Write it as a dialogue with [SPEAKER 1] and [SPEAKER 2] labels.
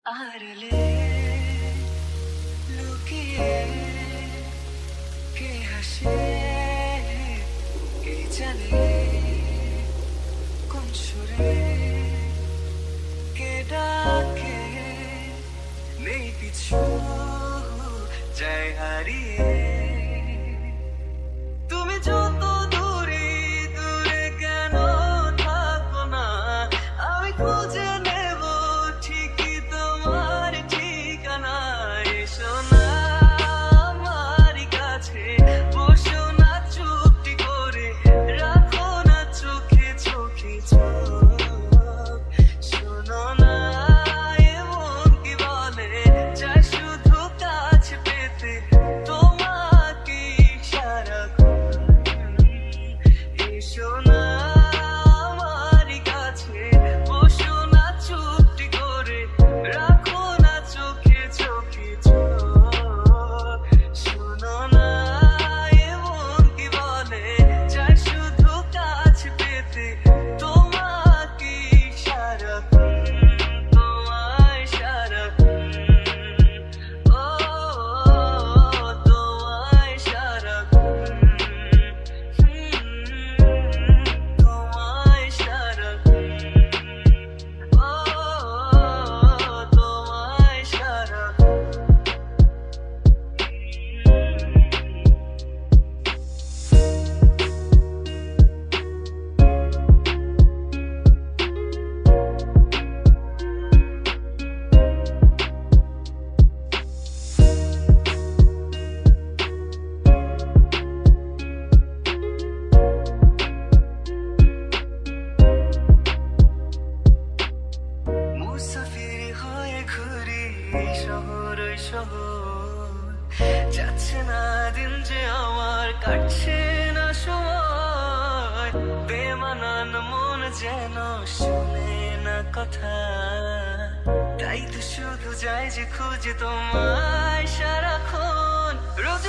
[SPEAKER 1] আড়ালে লুকিয়ে কে হাসে কে জানে কোন সুরে কে ডাকে নেই পিছু যায় হারিয়ে তুমি যত দূরে দূরে কেন থাকো না আমি খুঁজে নেব ঠিকই তোমার ঠিকানা এসো না আমার কাছে বসো না চুপটি করে রাখো না চোখে চোখে চোখ শোনো না এমন কি বলে চাই শুধু কাছে পেতে তোমাকে সারাক্ষণ এসো না আমার কাছে বসো না চুপটি করে রাখো না চোখে চোখে চোখ শোনো না এমন কি বলে চাই শুধু কাছে পেতে তোমাকে সারাক্ষণ তোমায় সারাক্ষণ ও তোমায় সারাক্ষণ তোমায় সারাক্ষণ ও তোমায় সারাক্ষণ মুসাফির হয়ে ঘুরি এই শহর ওই শহর যাচ্ছে না দিন যে আমার কাটছে না সময় বেমানান মন যেন শুনে না কথা তাই তো শুধু যাই যে খুঁজে তোমায় সারাক্ষণ রোজ